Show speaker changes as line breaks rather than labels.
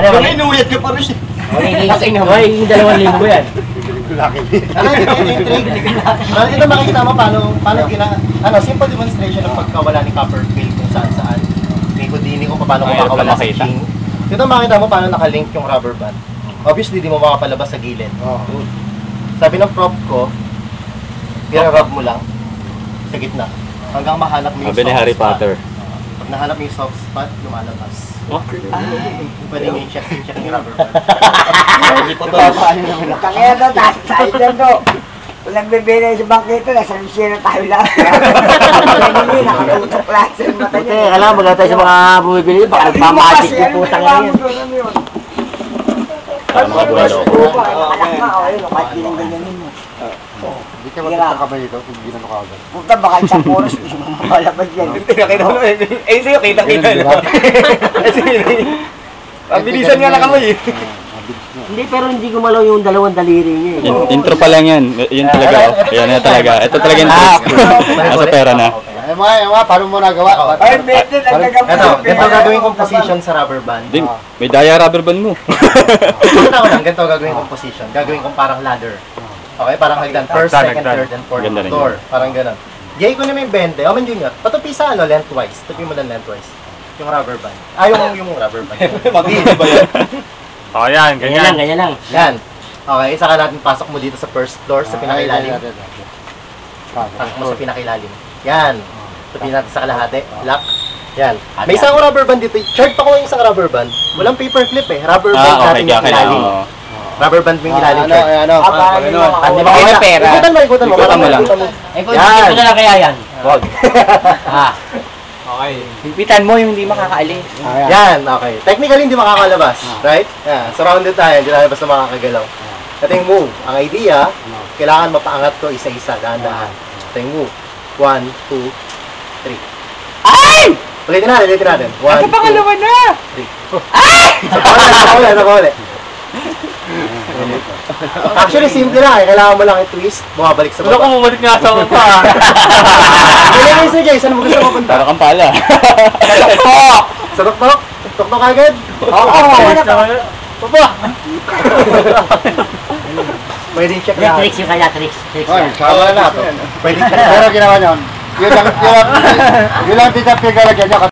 Ano ba? Inuyat ka pa rin siya.
Yung 2,000 yan.
Ito makikita mo paano simple demonstration ng pagkawala ni Copperfield kung saan. May Houdini kung paano makakawala sa Ching. Ito makikita mo paano nakalink yung rubber band. Obviously, di mo makapalabas sa gilid. Sabi ng prop ko, i-rub mo lang sa gitna hanggang mahanap mo yung soft spot.
Sabi ni Harry Potter.
Pag nahanap mo yung soft spot, lumalabas. Pwede mo yung check yung rubber band.
Kaya ito, tayo dyan to. Kung nagbibigay sa bangkito, nasa misyon na tayo lang. Hindi, nakautok lang sa mata niya.
Alam mo, maganda tayo sa mga bumibili, baka nagmamagic yung putang yan.
Para mga bumaloko.
Anak ka, o yun, kahit ginang-ganyanin mo.
Hindi ka magkakabay dito kung ginano ka agad.
Puta, baka isang oras, gusto mo mamalabad yan.
Nakita mo, eh sa'yo, kita-kita na. Pabilisan nga na kamay eh.
Hindi, pero hindi gumalaw yung 2 daliri niya eh.
Intro pa lang yan. Yun talaga. Yan na talaga. Ito talaga yung trick. Nasa pera na.
Ay mga, paano mo nagawa?
Ay, better,
Ito gagawin kong position sa rubber band.
Din, may daya rubber band mo.
Ganito gagawin kong position. Gagawin kong parang ladder. Okay, parang hagdan. First, second, third, and fourth
Ganda rin
door.
yun.
Parang ganun. Jay ko na may 20. Omen Junior, patupi sa lengthwise. Tupi mo lang lengthwise. Yung rubber band. Yung rubber band.
Mag-iisip ba yan?
O yan,
Ganyan lang.
Yan. Okay, saka natin pasok mo dito sa first floor, sa pinakailalim. Pasok mo sa pinakailalim. Yan. Tupi natin sa kalahati. Lock. Yan. May isang rubber band dito. Chart pa ko yung isang rubber band. Walang paper clip eh. Rubber band natin yung ilalim. Rubber band mo yung ilalim. Hindi ba kayo pera? Ikutan mo lang.
Ikutan na lang kaya yan.
Wag.
Okay.
Higpitan mo yung hindi makakaalis.
Yan, okay. Technically, hindi makakalabas. Right? Yan. Surrounded tayo. Hindi tayo basta makakagalaw. Ito yung move. Ang idea, kailangan mapaangat ko isa-isa. Dahan-dahan. Ito yung move. 1, 2, 3. Ay! Ulitin natin. 1, 2, 3. Ay! Nakawala. Actually, simple lang eh. Kailangan mo lang i-twist, bumabalik sa baba.
Wala kang bumalik nga sa ako pa.
Kailangan mo Jay, saan mo gusto mapunta?
Tara kang pala.
Sa tuktok? Tuktok agad?
Oo,
Baba! Pwede check
Yung
na.
tricks yung kaya, tricks.
Oy, sama na to.
Pwede check
Pero
na.
ginawa niyon. Yun lang tinapigala niya.